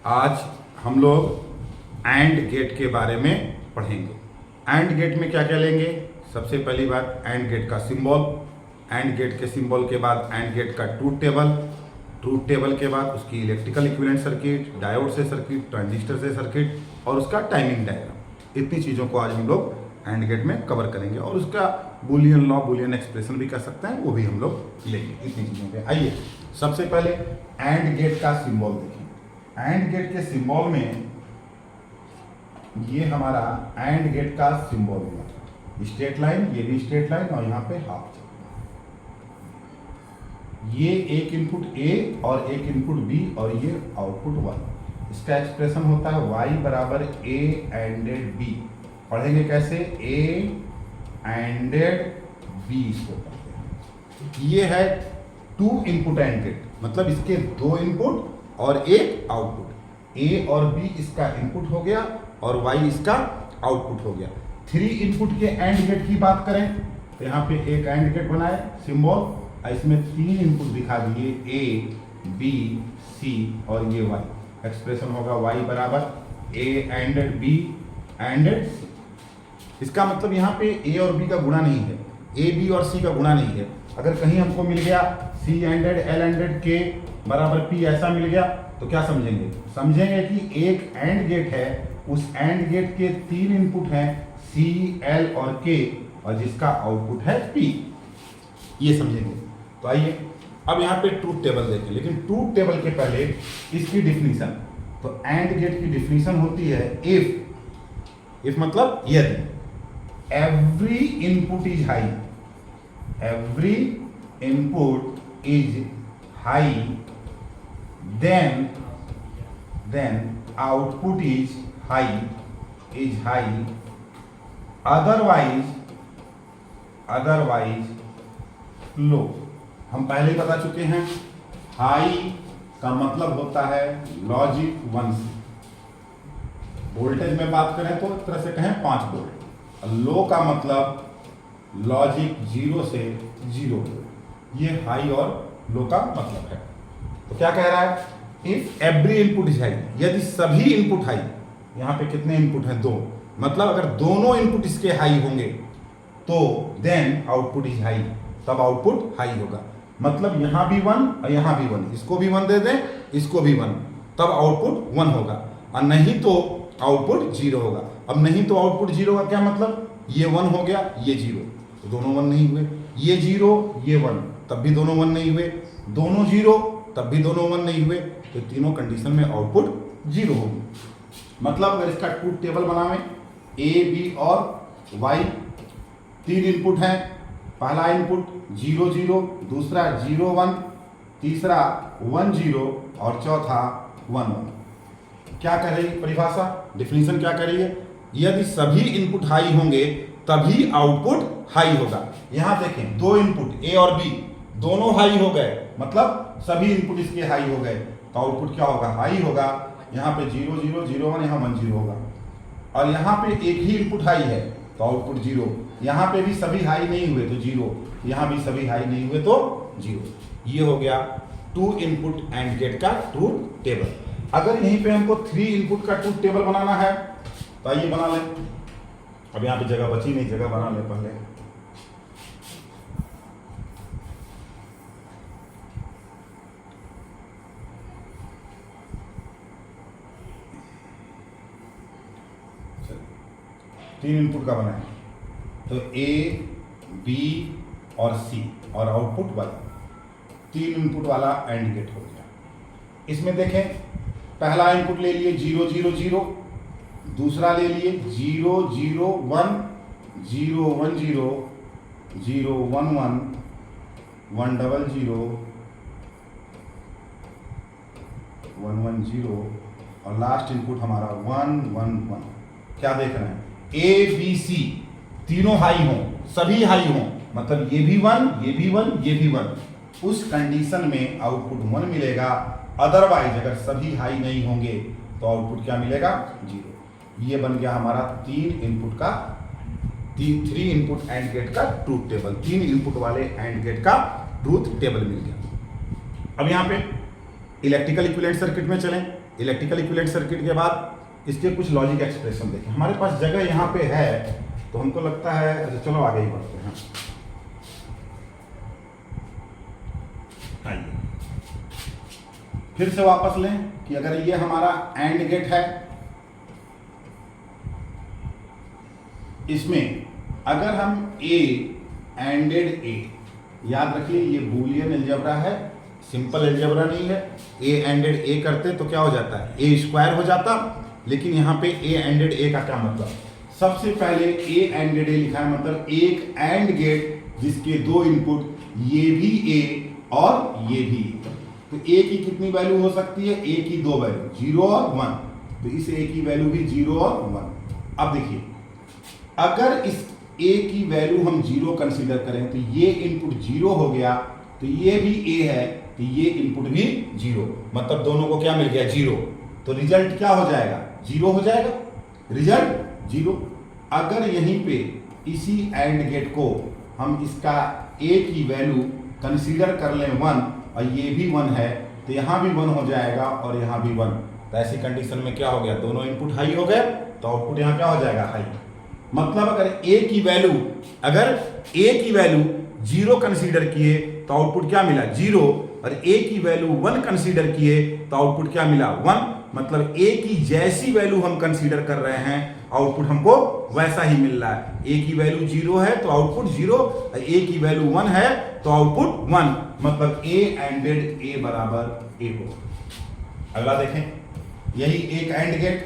आज हम लोग एंड गेट के बारे में पढ़ेंगे। एंड गेट में क्या क्या लेंगे? सबसे पहली बात एंड गेट का सिंबल, एंड गेट के सिंबल के बाद एंड गेट का ट्रूथ टेबल, ट्रूथ टेबल के बाद उसकी इलेक्ट्रिकल इक्विवेलेंट सर्किट, डायोड से सर्किट, ट्रांजिस्टर से सर्किट और उसका टाइमिंग डायग्राम। इतनी चीज़ों को आज हम लोग एंड गेट में कवर करेंगे और उसका बूलियन लॉ, बूलियन एक्सप्रेशन भी कह सकते हैं, वो भी हम लोग लेंगे इतनी चीज़ों पे। आइए सबसे पहले एंड गेट का सिंबल देखें। एंड गेट के सिंबल में ये हमारा एंड गेट का सिंबल हुआ, स्ट्रेट लाइन, ये भी स्ट्रेट लाइन और यहाँ पे हाफ। ये एक इनपुट ए और एक इनपुट बी और ये आउटपुट 1। इसका एक्सप्रेशन होता है y बराबर ए एंडेड बी। पढ़ेंगे कैसे? ए एंडेड बी इसको पढ़ते हैं। ये है टू इनपुट एंड गेट, मतलब इसके दो इनपुट और एक आउटपुट। ए और बी इसका इनपुट हो गया और y इसका आउटपुट हो गया। 3 इनपुट के एंड गेट की बात करें तो यहाँ पे एक एंड गेट बनाए सिंबल, इसमें 3 इनपुट दिखा दिए, ए बी सी और ये y। एक्सप्रेशन होगा y बराबर ए एंडेड बी एंडेड सी। इसका मतलब यहाँ पे ए और बी का गुणा नहीं है, ए बी और सी का गुणा नहीं है। अगर कहीं हमको मिल गया सी एंडेड एल एंडेड के बराबर पी, ऐसा मिल गया तो क्या समझेंगे? समझेंगे कि एक एंड गेट है, उस एंड गेट के 3 इनपुट हैं सी एल और के और जिसका आउटपुट है पी, ये समझेंगे। तो आइए अब यहाँ पे ट्रूथ टेबल देखें, लेकिन ट्रूथ टेबल के पहले इसकी डिफिनीशन। तो एंड गेट की डिफिनीशन होती है इफ मतलब यदि every input is high, every input is high, then output is high, otherwise low। हम पहले ही बता चुके हैं हाई का मतलब होता है लॉजिक 1 से। वोल्टेज में बात करें तो एक तरह से कहें 5 वोल्ट। लो का मतलब लॉजिक 0 से 0। ये हाई और लो का मतलब है। तो क्या कह रहा है? If every input is high, यदि सभी इनपुट हाई। यहाँ पे कितने इनपुट हैं? 2। मतलब अगर दोनों इनपुट इसके हाई होंगे तो देन आउटपुट इज हाई, तब आउटपुट हाई होगा। मतलब यहाँ भी 1 और यहाँ भी 1, इसको भी 1 दे दें, इसको भी 1, तब आउटपुट 1 होगा। और नहीं तो आउटपुट 0 होगा। अब नहीं तो आउटपुट 0 का क्या मतलब? ये 1 हो गया, ये 0, तो दोनों 1 नहीं हुए। ये 0 ये 1, तब भी दोनों 1 नहीं हुए। दोनों 0 तब भी दोनों 1 नहीं हुए। तो तीनों कंडीशन में आउटपुट 0 होगी। मतलब अगर इसका ट्रूथ टेबल बनावें, ए बी और वाई 3 इनपुट हैं। पहला इनपुट 0 0, दूसरा 0 1, तीसरा 1 0 और चौथा 1 1। क्या कह रही परिभाषा, डिफिनीशन क्या कह रही है? यदि सभी इनपुट हाई होंगे तभी आउटपुट हाई होगा। यहां देखें 2 इनपुट ए और बी दोनों हाई हो गए, मतलब सभी इनपुट इसके हाई हो गए, तो आउटपुट क्या होगा? हाई होगा। यहाँ पे 0 0 0 1, यहाँ 1 0 होगा। और यहाँ पे एक ही इनपुट हाई है तो आउटपुट 0। यहाँ पे भी सभी हाई नहीं हुए तो 0, यहाँ भी सभी हाई नहीं हुए तो 0। ये हो गया 2 इनपुट एंड गेट का ट्रूथ टेबल। अगर यहीं पे हमको 3 इनपुट का ट्रूथ टेबल बनाना है तो आइए बना लें। अब यहाँ पे जगह बची नहीं, जगह बना लें पहले। तीन इनपुट का बनाए तो ए बी और सी और आउटपुट वाई, 3 इनपुट वाला एंड गेट हो गया। इसमें देखें पहला इनपुट ले लिए 0 0 0, दूसरा ले लिए 0 0 1 0 1 0 0 1 1 1 0 0 1 1 0 और लास्ट इनपुट हमारा 1 1 1। क्या देख रहे हैं? ए बी सी तीनों हाई हों, सभी हाई हों, मतलब ये भी 1 ये भी 1 ये भी 1। उस कंडीशन में आउटपुट 1 मिलेगा। अदरवाइज अगर सभी हाई नहीं होंगे तो आउटपुट क्या मिलेगा? 0। ये बन गया हमारा 3 इनपुट का 3 इनपुट एंड गेट का ट्रूथ टेबल। 3 इनपुट वाले एंड गेट का ट्रूथ टेबल मिल गया। अब यहाँ पे इलेक्ट्रिकल इक्विवेलेंट सर्किट में चलें। इलेक्ट्रिकल इक्विवेलेंट सर्किट के बाद इसके कुछ लॉजिक एक्सप्रेशन देखें। हमारे पास जगह यहाँ पे है तो हमको लगता है, अच्छा चलो आगे ही बढ़ते हैं। आइए फिर से वापस लें कि अगर ये हमारा एंड गेट है, इसमें अगर हम ए एंडेड ए, याद रखिए ये बूलियन अलजेब्रा है, सिंपल अलजेब्रा नहीं है। ए एंडेड ए करते तो क्या हो जाता है, ए स्क्वायर हो जाता। लेकिन यहाँ पे ए एंडेड ए का क्या मतलब, सबसे पहले ए एंडेड ए लिखा है, मतलब एक एंड गेट जिसके दो इनपुट, ये भी ए और ये भी ए। तो ए की कितनी वैल्यू हो सकती है, ए की दो वैल्यू 0 और 1, तो इस ए की वैल्यू भी 0 और 1। अब देखिए अगर इस ए की वैल्यू हम 0 कंसीडर करें तो ये इनपुट 0 हो गया, तो ये भी ए है तो ये इनपुट भी 0, मतलब दोनों को क्या मिल गया 0। तो रिजल्ट क्या हो जाएगा, 0 हो जाएगा, रिजल्ट 0। अगर यहीं पे इसी एंड गेट को हम इसका ए की वैल्यू कंसीडर कर लें 1 और ये भी 1 है, तो यहाँ भी 1 हो जाएगा और यहाँ भी 1। तो ऐसी कंडीशन में क्या हो गया, दोनों इनपुट हाई हो गए, तो आउटपुट यहाँ क्या हो जाएगा, हाई। मतलब अगर ए की वैल्यू 0 कंसीडर किए तो आउटपुट क्या मिला 0, और ए की वैल्यू 1 कंसीडर किए तो आउटपुट क्या मिला 1। मतलब ए की जैसी वैल्यू हम कंसीडर कर रहे हैं आउटपुट हमको वैसा ही मिल रहा है। ए की वैल्यू 0 है तो आउटपुट 0, और ए की वैल्यू 1 है तो आउटपुट 1, मतलब ए एंडेड ए बराबर ए हो। अगला देखें, यही एक एंड गेट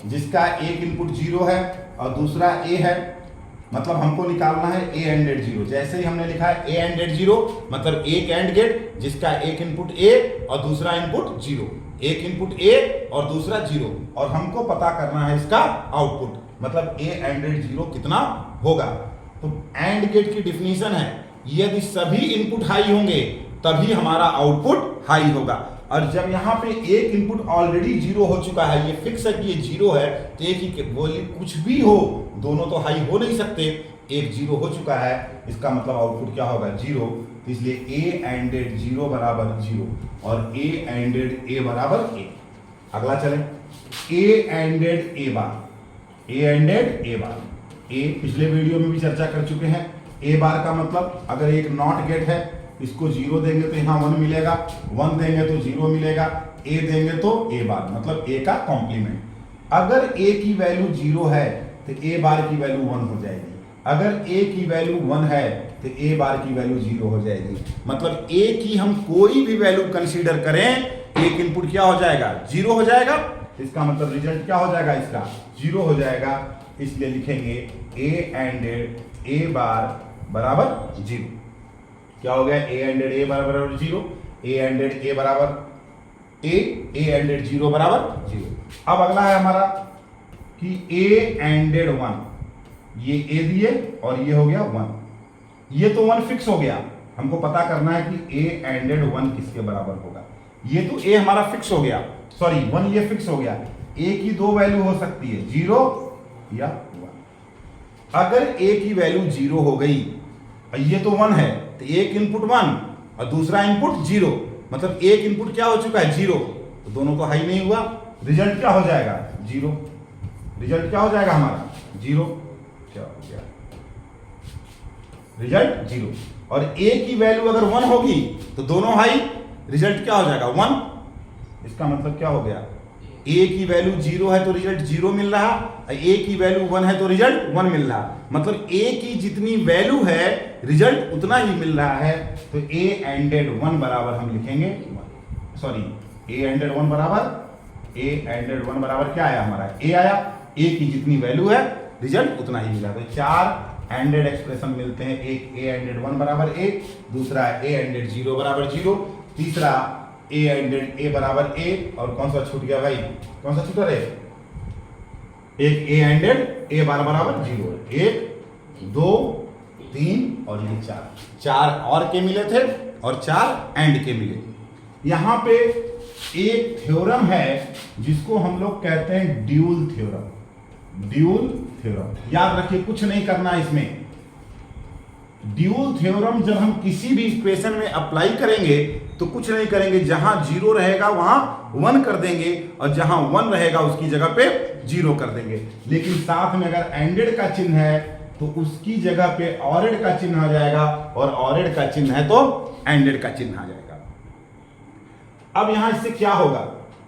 जिसका एक इनपुट 0 है और दूसरा ए है, मतलब हमको निकालना है ए एंडेड 0। जैसे ही हमने लिखा है ए एंडेड 0, मतलब एक एंड गेट जिसका एक इनपुट ए और दूसरा इनपुट 0, एक इनपुट ए और दूसरा 0, और हमको पता करना है इसका आउटपुट, मतलब ए एंडेड 0 कितना होगा। तो एंड गेट की डिफिनीशन है, यदि सभी इनपुट हाई होंगे तभी हमारा आउटपुट हाई होगा। और जब यहाँ पे एक इनपुट ऑलरेडी 0 हो चुका है, ये फिक्स है कि ये 0 है, तो एक ही बोलिए कुछ भी हो, दोनों तो हाई हो नहीं सकते। एक 0 हो चुका है, इसका मतलब आउटपुट क्या होगा 0। तो इसलिए ए एंडेड 0 बराबर 0 और ए एंडेड ए बराबर ए। अगला चलें, ए एंडेड ए बार, ए एंडेड ए बार। ए पिछले वीडियो में भी चर्चा कर चुके हैं। ए बार का मतलब अगर एक नॉट गेट है, इसको 0 देंगे तो यहाँ 1 मिलेगा, 1 देंगे तो 0 मिलेगा, ए देंगे तो ए बार, मतलब ए का कॉम्प्लीमेंट। अगर ए की वैल्यू 0 है तो ए बार की वैल्यू 1 हो जाएगी, अगर ए की वैल्यू 1 है तो ए बार की वैल्यू 0 हो जाएगी। मतलब ए की हम कोई भी वैल्यू कंसीडर करें, एक इनपुट क्या हो जाएगा 0 हो जाएगा, इसका मतलब रिजल्ट क्या हो जाएगा, इसका 0 हो जाएगा। इसलिए लिखेंगे ए एंडेड ए बार बराबर 0। क्या हो गया, ए एंडेड ए बराबर 0, ए एंडेड ए बराबर ए एंडेड 0 बराबर 0। अब अगला है हमारा कि ए एंडेड 1, ये ए दिए और ये हो गया 1, ये तो 1 फिक्स हो गया। हमको पता करना है कि ए एंडेड 1 किसके बराबर होगा। ये तो ए हमारा फिक्स हो गया, सॉरी 1 ये फिक्स हो गया। ए की दो वैल्यू हो सकती है 0 या 1। अगर ए की वैल्यू 0 हो गई, ये तो 1 है, तो एक इनपुट 1 और दूसरा इनपुट 0, मतलब एक इनपुट क्या हो चुका है 0, तो दोनों तो हाई नहीं हुआ, रिजल्ट क्या हो जाएगा 0। रिजल्ट क्या हो जाएगा हमारा 0, क्या हो गया रिजल्ट 0। और ए की वैल्यू अगर 1 होगी तो दोनों हाई, रिजल्ट क्या हो जाएगा 1। इसका मतलब क्या हो गया, ए की वैल्यू 0 है तो रिजल्ट 0 मिल रहा, ए की वैल्यू 1 है तो रिजल्ट 1 मिल रहा, मतलब ए की जितनी वैल्यू है रिजल्ट उतना ही मिल रहा है। तो ए एंडेड 1 बराबर हम लिखेंगे 1, सॉरी ए एंडेड 1 बराबर क्या आया हमारा, ए आया। ए की जितनी वैल्यू है रिजल्ट उतना ही मिला। तो 4 एंडेड एक्सप्रेशन मिलते हैं, एक ए एंडेड 1 बराबर ए, दूसरा ए एंडेड 0 बराबर 0, तीसरा ए एंडेड ए बराबर ए, और कौन सा छूट गया भाई, कौन सा छूटा रे, एक ए एंडेड ए बार बराबर 0, 1 2 3 और ये 4 और के मिले थे और 4 एंड के मिले। यहां पे एक थ्योरम है जिसको हम लोग कहते हैं ड्यूल थ्योरम। ड्यूल थ्योरम याद रखिए, कुछ नहीं करना इसमें। ड्यूल थ्योरम जब हम किसी भी इक्वेशन में अप्लाई करेंगे तो कुछ नहीं करेंगे, जहां 0 रहेगा वहां 1 कर देंगे और जहां 1 रहेगा उसकी जगह पे 0 कर देंगे। लेकिन साथ में अगर एंडेड का चिन्ह है तो उसकी जगह पे ऑरेड का चिन्ह आ जाएगा, और ऑरेड का चिन्ह है तो एंडेड का चिन्ह आ जाएगा। अब यहां इससे क्या होगा,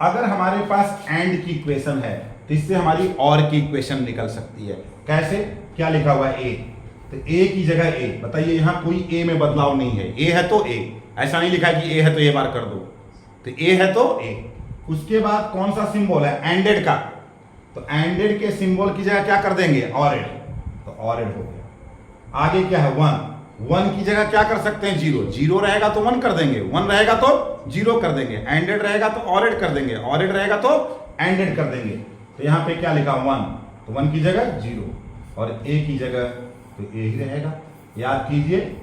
अगर हमारे पास एंड की इक्वेशन है तो इससे हमारी और की इक्वेशन निकल सकती है। कैसे, क्या लिखा हुआ है ए, तो ए की जगह ए, बताइए यहां कोई ए में बदलाव नहीं है, ए है तो ए, ऐसा नहीं लिखा है कि ए है तो ए बार कर दो, तो ए है तो ए। उसके बाद कौन सा सिंबल है, एंडेड का, तो एंडेड के सिंबल की जगह क्या कर देंगे, ऑरेड, तो ऑरेड हो गया। आगे क्या है, 1 की जगह क्या कर सकते हैं, 0 रहेगा तो 1 कर देंगे, 1 रहेगा तो 0 कर देंगे, एंडेड रहेगा तो ऑरेड कर देंगे, ऑरेड रहेगा तो एंडेड कर देंगे। तो यहां पे क्या लिखा 1, तो 1 की जगह 0 और ए की जगह तो ए ही रहेगा। याद कीजिए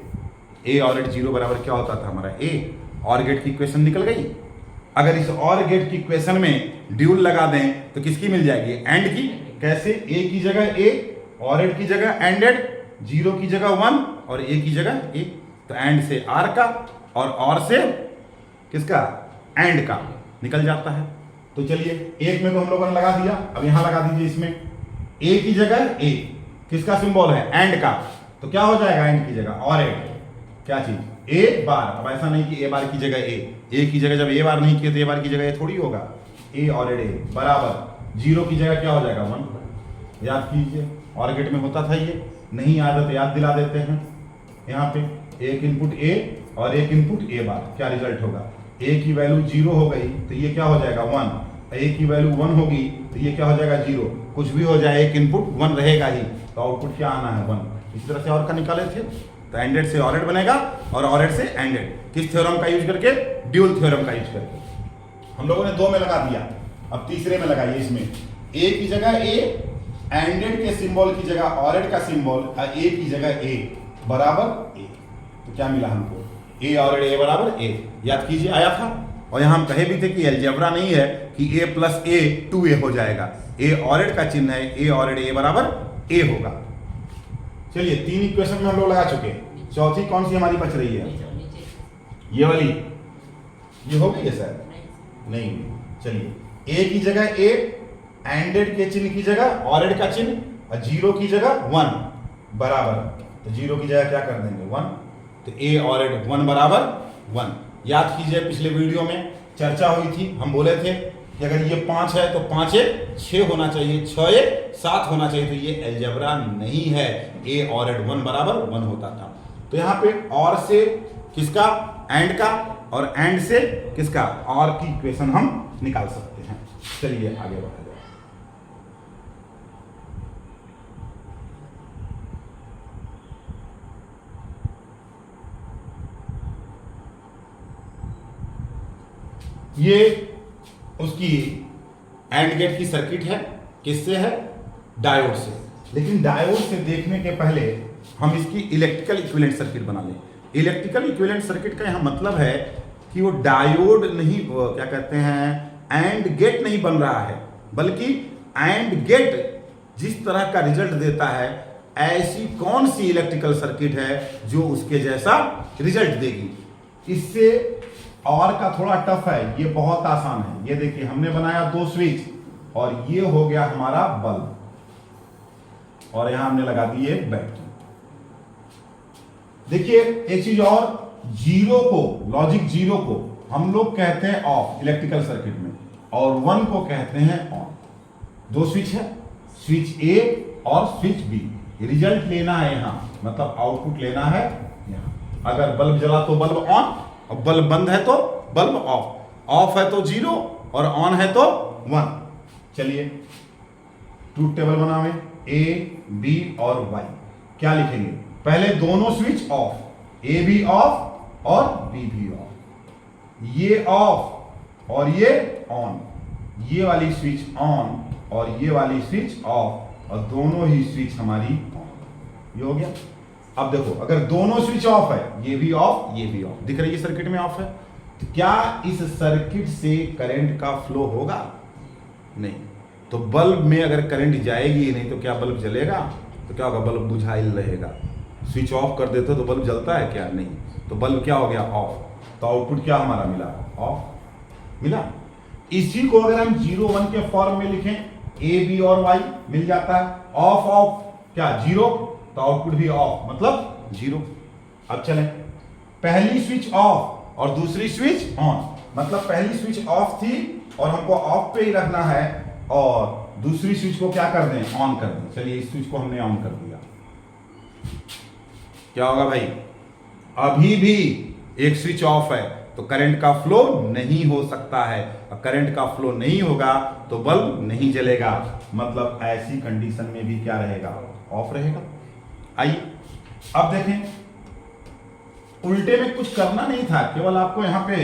ए ऑरेड 0 बराबर क्या होता था हमारा, ए। और गेट की इक्वेशन निकल गई। अगर इस और गेट की इक्वेशन में ड्यूल लगा दें तो किसकी मिल जाएगी, एंड की। कैसे, ए की जगह ए, ऑरेड की जगह एंडेड, 0 की जगह 1 और ए की जगह ए, तो एंड से आर का और से किसका, एंड का निकल जाता है। तो चलिए एक में तो हम लोगों ने लगा दिया, अब यहां लगा दीजिए इसमें, ए की जगह ए, किसका सिंबल है, एंड का, तो क्या हो जाएगा एंड की जगह ऑरेड, क्या चीज, ए बार। अब ऐसा नहीं कि ए बार की जगह ए की जगह जब ए बार नहीं किया तो ए बार की जगह ए थोड़ी होगा, ए ऑरेड ए बराबर 0 की जगह क्या हो जाएगा 1। याद कीजिए और गेट में होता था ये, नहीं याद है तो याद दिला देते हैं। यहाँ पे एक इनपुट ए और एक इनपुट ए बार, क्या रिजल्ट होगा, ए की वैल्यू 0 हो गई तो ये क्या हो जाएगा 1, ए की वैल्यू 1 होगी तो ये क्या हो जाएगा 0, कुछ भी हो जाए एक इनपुट 1 रहेगा ही, तो आउटपुट क्या आना है 1। इसी तरह से और का निकाले थे, तो एंडेड से ऑरेड बनेगा और ऑरेड से एंडेड, किस थ्योरम का यूज करके, ड्यूल थ्योरम का यूज करके। हम लोगों ने 2 में लगा दिया, अब तीसरे में लगाइए। इसमें ए की जगह ए, एंडेड के सिंबल की जगह ऑरेड का सिंबल, ए की जगह ए बराबर ए, तो क्या मिला हमको, ए ऑरेड ए बराबर ए। याद कीजिए आया था, और यहां हम कहे भी थे कि अलजेब्रा नहीं है कि ए प्लस ए 2a हो जाएगा, ए ऑरेड का चिन्ह है, ए ऑरेड ए बराबर ए होगा। चलिए 3 इक्वेशन में हम लोग लगा चुके, चौथी कौन सी हमारी बच रही है, ये वाली, ये हो गई है सर, नहीं। चलिए ए की जगह ए, एंडेड के चिन्ह की जगह ऑरेड का चिन्ह और 0 की जगह 1 बराबर, तो 0 की जगह क्या कर देंगे 1, तो ए ऑरेड 1 बराबर 1। याद कीजिए पिछले वीडियो में चर्चा हुई थी, हम बोले थे कि अगर ये 5 है तो 5 6 होना चाहिए, 6 7 होना चाहिए, तो ये अलजेब्रा नहीं है, ए ऑरेड 1 बराबर 1 होता था। तो यहाँ पे और से किसका, एंड का, और एंड से किसका, और की इक्वेशन हम निकाल सकते हैं। चलिए आगे बढ़ा जाए। ये उसकी एंड गेट की सर्किट है, किससे है, डायोड से। लेकिन डायोड से देखने के पहले हम इसकी इलेक्ट्रिकल इक्विवेलेंट सर्किट बना लें। इलेक्ट्रिकल इक्विवेलेंट सर्किट का यहाँ मतलब है कि वो डायोड नहीं, वो क्या कहते हैं, एंड गेट नहीं बन रहा है, बल्कि एंड गेट जिस तरह का रिजल्ट देता है ऐसी कौन सी इलेक्ट्रिकल सर्किट है जो उसके जैसा रिजल्ट देगी। इससे और का थोड़ा टफ है, ये बहुत आसान है। ये देखिए हमने बनाया 2 स्विच और ये हो गया हमारा बल्ब, और यहां हमने लगा दी एक बैटरी। देखिए एक चीज और, 0 को, लॉजिक 0 को हम लोग कहते हैं ऑफ इलेक्ट्रिकल सर्किट में, और 1 को कहते हैं ऑन। 2 स्विच है, स्विच ए और स्विच बी। रिजल्ट लेना है यहां, मतलब आउटपुट लेना है यहां। अगर बल्ब जला तो बल्ब ऑन, और बल्ब बंद है तो बल्ब ऑफ। ऑफ है तो 0 और ऑन है तो 1। चलिए ट्रूथ टेबल बनावे, ए बी और वाई। क्या लिखेंगे, पहले दोनों स्विच ऑफ, ए भी ऑफ और बी भी ऑफ। ये ऑफ और ये ऑन, ये वाली स्विच ऑन और ये वाली स्विच ऑफ, और दोनों ही स्विच हमारी ऑन। ये हो गया। अब देखो अगर दोनों स्विच ऑफ है, ये भी ऑफ ये भी ऑफ, दिख रही है सर्किट में ऑफ है, तो क्या इस सर्किट से करंट का फ्लो होगा, नहीं। तो बल्ब में अगर करंट जाएगी ही नहीं तो क्या बल्ब जलेगा, तो क्या होगा, बल्ब बुझाइल रहेगा। स्विच ऑफ कर देते तो बल्ब जलता है क्या, नहीं। तो बल्ब क्या हो गया, ऑफ। तो आउटपुट क्या हमारा मिला, ऑफ मिला। इसी को अगर हम 0 1 के फॉर्म में लिखें, ए बी और वाई मिल जाता है। ऑफ ऑफ क्या 0, तो आउटपुट भी ऑफ मतलब 0। अब चलें, पहली स्विच ऑफ और दूसरी स्विच ऑन, मतलब पहली स्विच ऑफ थी और हमको ऑफ पे ही रखना है, और दूसरी स्विच को क्या कर दें, ऑन कर दें। चलिए इस स्विच को हमने ऑन कर दिया, क्या होगा भाई, अभी भी एक स्विच ऑफ है तो करंट का फ्लो नहीं हो सकता है, और करंट का फ्लो नहीं होगा तो बल्ब नहीं जलेगा, मतलब ऐसी कंडीशन में भी क्या रहेगा, ऑफ रहेगा। आइए अब देखें, उल्टे में कुछ करना नहीं था, केवल आपको यहां पे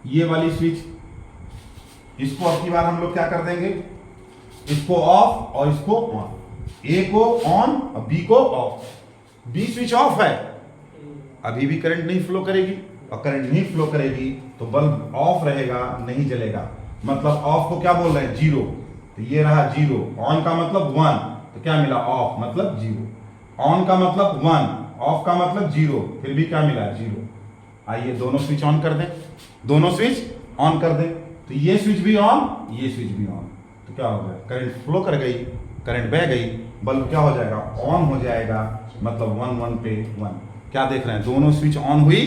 ये वाली स्विच, इसको अब की बार हम लोग क्या कर देंगे, इसको ऑफ और इसको ऑन, ए को ऑन और बी को ऑफ। बी स्विच ऑफ है, अभी भी करंट नहीं फ्लो करेगी, और करंट नहीं फ्लो करेगी तो बल्ब ऑफ रहेगा, नहीं जलेगा। मतलब ऑफ को क्या बोल रहे हैं, 0, तो ये रहा 0। ऑन का मतलब 1, तो क्या मिला, ऑफ मतलब 0। ऑन का मतलब 1, ऑफ का मतलब 0, फिर भी क्या मिला, 0। आइए दोनों स्विच ऑन कर दें, दोनों स्विच ऑन कर दें, तो ये स्विच भी ऑन, ये स्विच भी ऑन, तो क्या हो गया, करंट फ्लो कर गई, करंट बह गई, बल्ब क्या हो जाएगा, ऑन हो जाएगा, मतलब 1 1 पे 1। क्या देख रहे हैं, दोनों स्विच ऑन हुई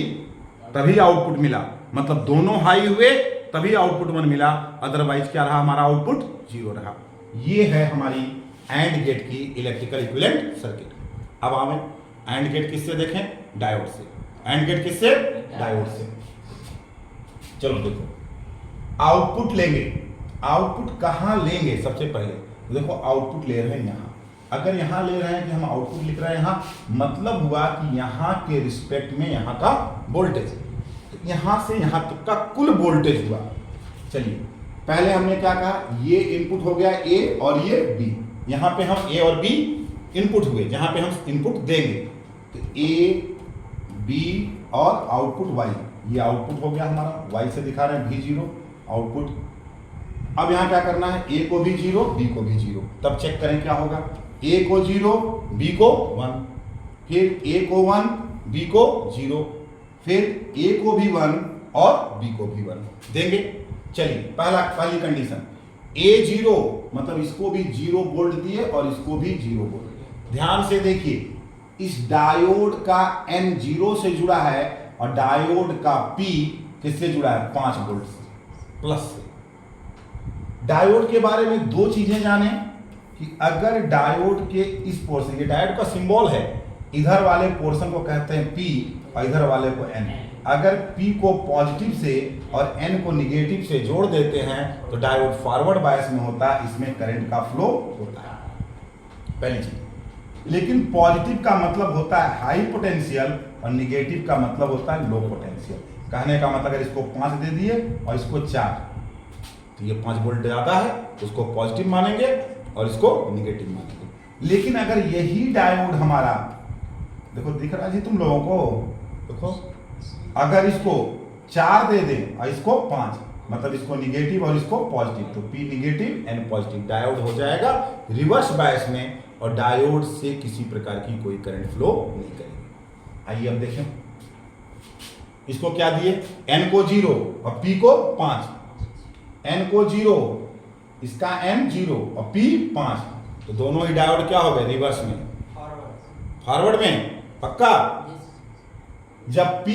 तभी आउटपुट मिला, मतलब दोनों हाई हुए तभी आउटपुट 1 मिला, अदरवाइज क्या रहा, हमारा आउटपुट 0 रहा। ये है हमारी एंड गेट की इलेक्ट्रिकल इक्विवेलेंट सर्किट। अब हमें एंड गेट किससे देखें, डायोड से। एंड गेट किससे, डायोड से। चलो देखो, आउटपुट लेंगे, आउटपुट कहां लेंगे, सबसे पहले देखो आउटपुट ले रहे हैं यहां। अगर यहां ले रहे हैं कि हम आउटपुट लिख रहे हैं यहां, मतलब हुआ कि यहां के रिस्पेक्ट में यहां का वोल्टेज, तो यहां से यहां तक का कुल वोल्टेज हुआ। चलिए पहले हमने क्या कहा, ये इनपुट हो गया ए और ये बी, यहां पे हम ए और बी इनपुट हुए, जहां पे हम इनपुट देंगे, तो ए बी और आउटपुट वाई, ये आउटपुट हो गया हमारा, वाई से दिखा रहे हैं V0 आउटपुट। अब यहां क्या करना है, ए को भी 0, बी को भी 0, तब चेक करें क्या होगा, ए को 0, बी को 1, फिर ए को 1, बी को 0, फिर ए को भी 1 और बी को भी 1 देंगे। चलिए पहली कंडीशन, ए 0 मतलब इसको भी 0 वोल्ट दिए और इसको भी 0 वोल्ट। ध्यान से देखिए, इस डायोड का N 0 से जुड़ा है और डायोड का P किससे जुड़ा है, 5 वोल्ट से, प्लस से। डायोड के बारे में दो चीजें जाने कि अगर डायोड के इस पोर्शन, ये डायोड का सिंबल है, इधर वाले पोर्शन को कहते हैं P और इधर वाले को N। अगर P को पॉजिटिव से और N को निगेटिव से जोड़ देते हैं तो डायोड फॉरवर्ड बायस में होता है, इसमें करंट का फ्लो होता है, पहली चीज। लेकिन पॉजिटिव का मतलब होता है हाई पोटेंशियल और निगेटिव का मतलब होता है लो पोटेंशियल। कहने का मतलब अगर इसको 5 दे दिए और इसको 4, तो ये 5 वोल्ट ज्यादा है, उसको पॉजिटिव मानेंगे और इसको निगेटिव मानेंगे। लेकिन अगर यही डायोड हमारा, देखो दिख रहा है जी तुम लोगों को, देखो अगर इसको 4 दे दें और इसको 5, मतलब इसको निगेटिव और इसको पॉजिटिव, तो P negative N positive, diode हो जाएगा रिवर्स बायस में और डायोड से किसी प्रकार की कोई करंट फ्लो नहीं करेगी। आइए अब देखें, इसको क्या दिए, N को 0 और P को 5, N को 0, इसका N 0 और P 5, तो दोनों ही डायोड क्या हो गए, रिवर्स में, फॉरवर्ड में, पक्का। जब P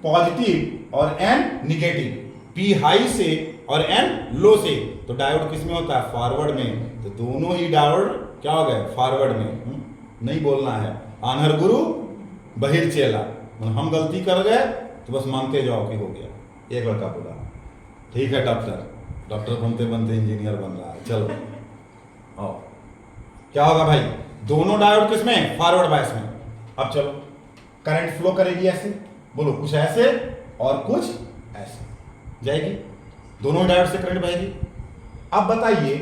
पॉजिटिव और N निगेटिव, P हाई से और N लो से, तो डायोड किस में होता है, फॉरवर्ड में, तो दोनों ही डायोड क्या हो गए, फॉरवर्ड में। नहीं बोलना है आनहर गुरु बहिर चेला, हम गलती कर गए तो बस मानते जाओ कि हो गया। एक लड़का बोला ठीक है डॉक्टर बनते बनते इंजीनियर बन रहा है, चलो आओ। क्या होगा भाई, दोनों डायोड किसमें, फॉरवर्ड बायस में। अब चलो करंट फ्लो करेगी ऐसे, बोलो कुछ ऐसे और कुछ ऐसे जाएगी, दोनों डायोड से करंट बहेगी। अब बताइए,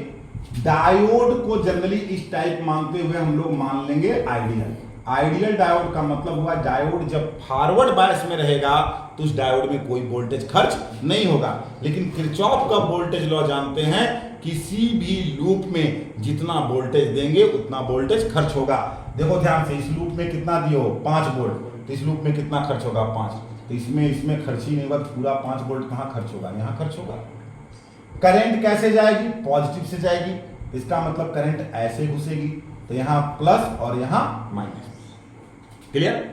डायोड को जनरली इस टाइप मानते हुए हम लोग मान लेंगे आइडियल। आइडियल डायोड का मतलब हुआ डायोड जब फॉरवर्ड बायस में रहेगा तो उस डायोड में कोई वोल्टेज खर्च नहीं होगा। लेकिन किरचॉफ का वोल्टेज लॉ जानते हैं, किसी भी लूप में जितना वोल्टेज देंगे उतना वोल्टेज खर्च होगा। देखो ध्यान से, इस लूप में कितना दिए हो, 5 वोल्ट, तो इस लूप में कितना खर्च होगा, 5। तो इसमें इसमें खर्च ही नहीं होगा, तो पूरा 5 वोल्ट कहाँ खर्च होगा, यहाँ खर्च होगा। करंट कैसे जाएगी, पॉजिटिव से जाएगी, इसका मतलब करंट ऐसे घुसेगी, तो यहाँ प्लस और यहाँ माइनस। क्लियर?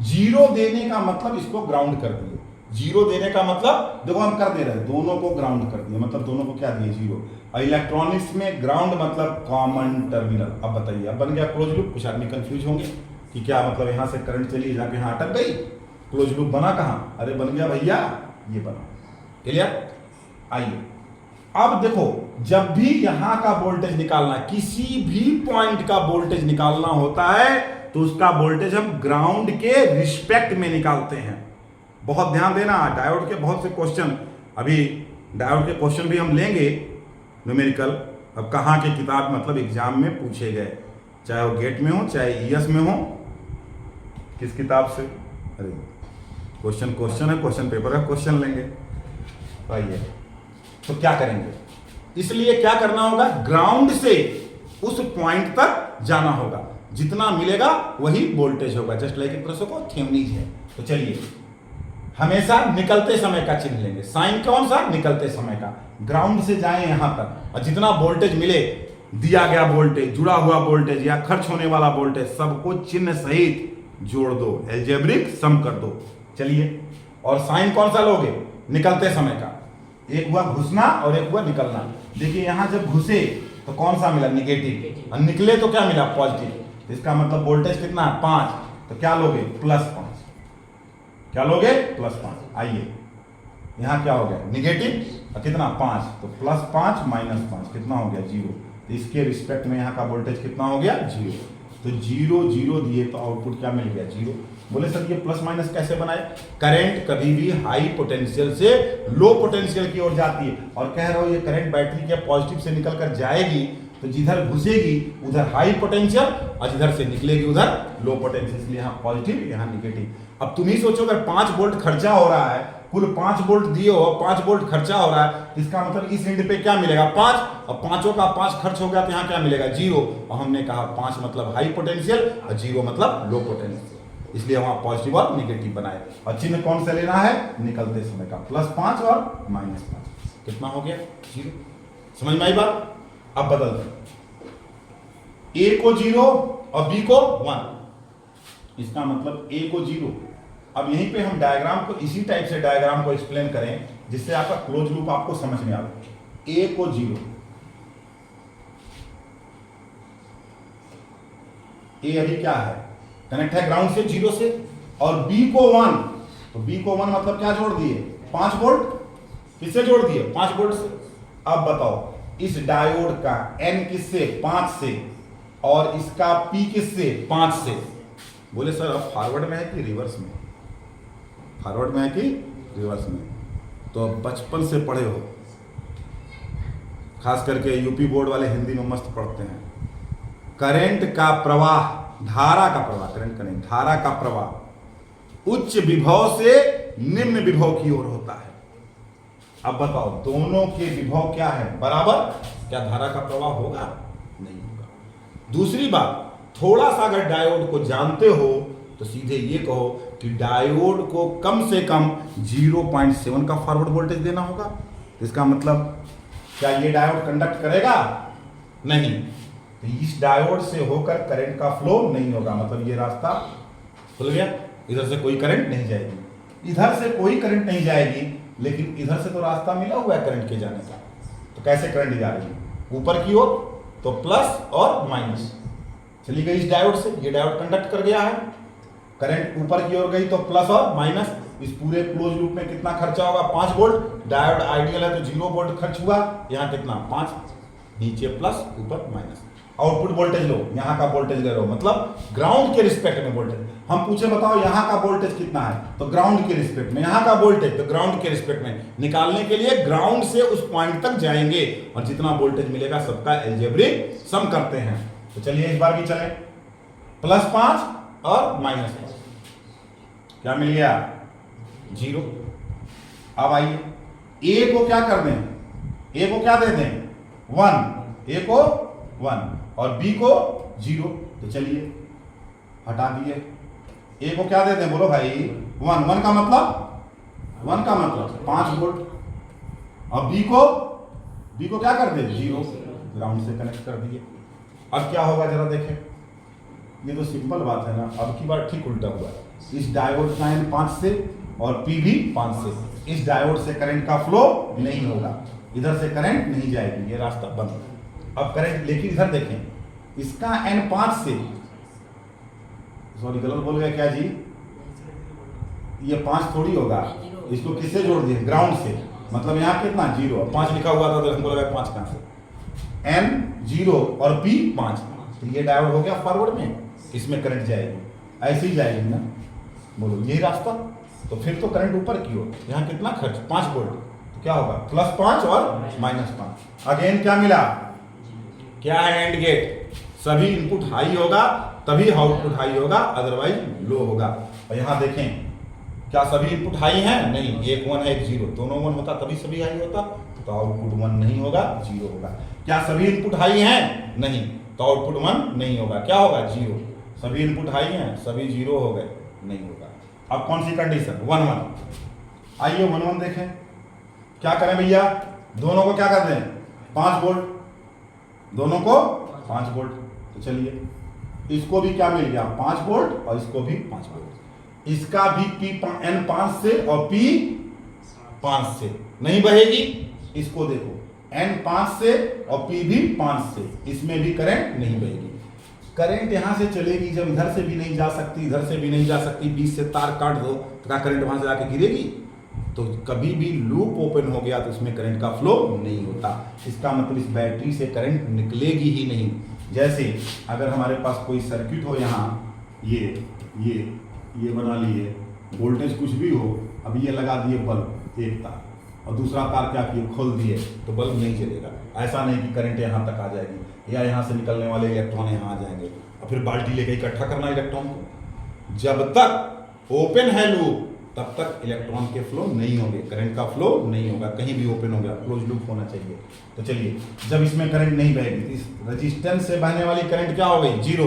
जीरो देने का मतलब इसको ग्राउंड कर दिए, जीरो देने का मतलब देखो हम कर दे रहे हैं, दोनों को ग्राउंड कर दिए, मतलब दोनों को क्या दिए, जीरो। और इलेक्ट्रॉनिक्स में ग्राउंड मतलब कॉमन टर्मिनल। अब बताइए, अब बन गया क्लोज लूप। कुछ आदमी कंफ्यूज होंगे कि क्या मतलब यहाँ से करंट चली जाके यहाँ अटक गई, क्लोज लूप बना कहाँ, अरे बन गया भैया ये बना। क्लियर? आइए अब देखो, जब भी यहां का वोल्टेज निकालना, किसी भी पॉइंट का वोल्टेज निकालना होता है तो उसका वोल्टेज हम ग्राउंड के रिस्पेक्ट में निकालते हैं। बहुत ध्यान देना, डायोड के बहुत से क्वेश्चन, अभी डायोड के क्वेश्चन भी हम लेंगे न्यूमेरिकल। अब कहाँ के किताब मतलब एग्जाम में पूछे गए, चाहे वो गेट में हो चाहे ईएस में हो, किस किताब से, अरे क्वेश्चन है, क्वेश्चन पेपर का क्वेश्चन लेंगे। आइए तो क्या करेंगे, इसलिए क्या करना होगा, ग्राउंड से उस पॉइंट तक जाना होगा, जितना मिलेगा वही वोल्टेज होगा। जस्ट लाइक एक को थेवेनिन है। तो चलिए हमेशा निकलते समय का चिन्ह लेंगे, साइन कौन सा, निकलते समय का। ग्राउंड से जाएं यहां तक और जितना वोल्टेज मिले, दिया गया वोल्टेज, जुड़ा हुआ वोल्टेज या खर्च होने वाला वोल्टेज, सबको चिन्ह सहित जोड़ दो, एल्जेब्रिक सम कर दो। चलिए, और साइन कौन सा लोगे, निकलते समय का। एक हुआ घुसना और एक हुआ निकलना। देखिए यहां जब घुसे तो कौन सा मिला, निगेटिव, और निकले तो क्या मिला, पॉजिटिव। इसका मतलब वोल्टेज कितना है, 5, तो क्या लोगे, +5। क्या लोगे, +5। आइए यहां क्या हो गया, निगेटिव और कितना, 5, तो +5 -5 कितना हो गया, 0। तो इसके रिस्पेक्ट में यहाँ का वोल्टेज कितना हो गया, 0। तो 0 0 दिए तो आउटपुट क्या मिल गया, 0। बोले सर ये प्लस माइनस कैसे बनाए, करंट कभी भी हाई पोटेंशियल से लो पोटेंशियल की ओर जाती है, और कह रहा हूं ये करंट बैटरी के पॉजिटिव से निकलकर जाएगी तो जिधर घुसेगी उधर हाई पोटेंशियल और जिधर से निकलेगी उधर लो पोटेंशियल, इसलिए यहाँ पॉजिटिव यहाँ निगेटिव। अब तुम ही सोचो, अगर 5 वोल्ट खर्चा हो रहा है, कुल 5 वोल्ट दिए हो, 5 वोल्ट खर्चा हो रहा है, इसका मतलब इस एंड पे क्या मिलेगा, 5, और 5 का 5 खर्च हो गया तो यहाँ क्या मिलेगा, 0। और हमने कहा 5 मतलब हाई पोटेंशियल और 0 मतलब लो पोटेंशियल, इसलिए वहां पॉजिटिव और निगेटिव बनाए। और चिन्ह कौन सा लेना है, निकलते समय का, +5 और -5, कितना हो गया, 0। समझ में आई बात? अब बदल दो, A को 0 और B को 1, इसका मतलब A को 0। अब यहीं पे हम डायग्राम को इसी टाइप से डायग्राम को एक्सप्लेन करें जिससे आपका क्लोज लूप आपको समझ में आए। A को 0, A अभी क्या है, कनेक्ट है ग्राउंड से 0 से, और B को 1, तो B को 1 मतलब क्या जोड़ दिए, 5 वोल्ट, किससे जोड़ दिए, 5 वोल्ट से। अब बताओ इस डायोड का N किससे, 5 से, और इसका P किससे, 5 से। बोले सर अब फॉरवर्ड में है कि रिवर्स में, फॉरवर्ड में है कि रिवर्स में। तो अब बचपन से पढ़े हो, खास करके यूपी बोर्ड वाले हिंदी में मस्त पढ़ते हैं, करंट का प्रवाह, धारा का प्रवाह, करंट का नहीं, धारा का प्रवाह उच्च विभव से निम्न विभव की ओर होता है। अब बताओ दोनों के विभव क्या है, बराबर, क्या धारा का प्रवाह होगा, नहीं होगा। दूसरी बात, थोड़ा सा अगर डायोड को जानते हो तो सीधे ये कहो कि डायोड को कम से कम 0.7 का फॉरवर्ड वोल्टेज देना होगा। इसका मतलब क्या ये डायोड कंडक्ट करेगा, नहीं, तो इस डायोड से होकर करंट का फ्लो नहीं होगा, मतलब ये रास्ता खुल गया, इधर से कोई करंट नहीं जाएगी, इधर से कोई करंट नहीं जाएगी, लेकिन इधर से तो रास्ता मिला हुआ है करंट के जाने का। तो कैसे करंट जा रही है, ऊपर की ओर, तो प्लस और माइनस चली गई इस डायोड से, ये डायोड कंडक्ट कर गया है, करंट ऊपर की ओर गई तो प्लस और माइनस। इस पूरे क्लोज लूप में कितना खर्चा होगा, 5 वोल्ट, डायोड आइडियल है तो 0 वोल्ट खर्च हुआ, यहाँ कितना 5, नीचे प्लस ऊपर माइनस। आउटपुट वोल्टेज लो, यहाँ का वोल्टेज ले लो, मतलब ग्राउंड के रिस्पेक्ट में वोल्टेज। हम पूछे बताओ यहाँ का वोल्टेज कितना है, तो ग्राउंड के रिस्पेक्ट में, यहाँ का वोल्टेज तो ग्राउंड के रिस्पेक्ट में। निकालने के लिए ग्राउंड से उस पॉइंट तक जाएंगे और जितना वोल्टेज मिलेगा सबका एल्जेब्रिक सम करते हैं। तो चलिए इस बार भी चले, +5 और -5, क्या मिल गया, 0। अब आइए A को क्या कर दें, A को क्या दे दें, 1, A को 1 और B को 0। तो चलिए हटा दिए, A को क्या दे दें, बोलो भाई 1, 1 का मतलब 1 का मतलब 5 वोल्ट। अब बी को क्या कर दे 0, ग्राउंड से कनेक्ट कर दिए। अब क्या होगा जरा देखें, ये तो सिंपल बात है ना। अब की बार ठीक उल्टा हुआ, इस डायोड का N 5 से और P भी 5 से। इस डायोड से करंट का फ्लो नहीं होगा, इधर से करंट नहीं जाएगी, ये रास्ता बंद। अब करंट, लेकिन इधर देखें, इसका N 5 से, सॉरी गलत बोल गया क्या जी, ये 5 थोड़ी होगा, इसको किससे जोड़ दिए, ग्राउंड से। मतलब यहाँ कितना 0, 5 लिखा हुआ था तो हमको लगा 5 कहां से, N 0 और P 5, तो ये डायोड हो गया फॉरवर्ड में, इसमें करंट जाएगी, ऐसे ही जाएगी ना, बोलो यही रास्ता। तो फिर तो करंट ऊपर की ओर, यहाँ कितना खर्च 5 वोल्ट, तो क्या होगा +5 और -5। अगेन क्या मिला, क्या है एंड गेट, सभी इनपुट हाई होगा तभी आउटपुट हाई होगा, अदरवाइज लो होगा। और यहाँ देखें, क्या सभी इनपुट हाई हैं, नहीं, एक 1 है एक 0, दोनों 1 होता तभी सभी हाई होता, तो आउटपुट 1 नहीं होगा 0 होगा। क्या सभी इनपुट हाई हैं, नहीं, तो आउटपुट 1 नहीं होगा, क्या होगा 0। सभी इनपुट हाई हैं, सभी 0 हो गए, नहीं होगा। अब कौन सी कंडीशन 1 1, आइए 1 1 देखें, क्या करें भैया, दोनों को क्या कर दें 5 वोल्ट, दोनों को 5 वोल्ट। तो चलिए इसको भी क्या मिल गया 5 वोल्ट और इसको भी 5 वोल्ट। इसका भी P N 5 से और P 5 से नहीं बहेगी। इसको देखो N 5 से और P भी 5 से, इसमें भी करंट नहीं बहेगी। करंट यहां से चलेगी जब इधर से भी नहीं जा सकती, इधर से भी नहीं जा सकती, बीच से तार काट दो तो क्या करंट वहां से जाके गिरेगी। तो कभी भी लूप ओपन हो गया तो उसमें करंट का फ्लो नहीं होता। इसका मतलब इस बैटरी से करंट निकलेगी ही नहीं। जैसे अगर हमारे पास कोई सर्किट हो, यहाँ ये बना लिए, वोल्टेज कुछ भी हो, अब ये लगा दिए बल्ब एक तार और दूसरा तार क्या किए खोल दिए, तो बल्ब नहीं जलेगा। ऐसा नहीं कि करंट यहाँ तक आ जाएगी या यहाँ से निकलने वाले इलेक्ट्रॉन यहाँ आ जाएंगे और फिर बाल्टी लेके इकट्ठा करना इलेक्ट्रॉन को। जब तक ओपन है लूप तब तक इलेक्ट्रॉन के फ्लो नहीं होंगे, करंट का फ्लो नहीं होगा। कहीं भी ओपन हो गया, क्लोज लूप होना चाहिए। तो चलिए, जब इसमें करंट नहीं बहेगी, इस रेजिस्टेंस से बहने वाली करंट क्या हो गई 0।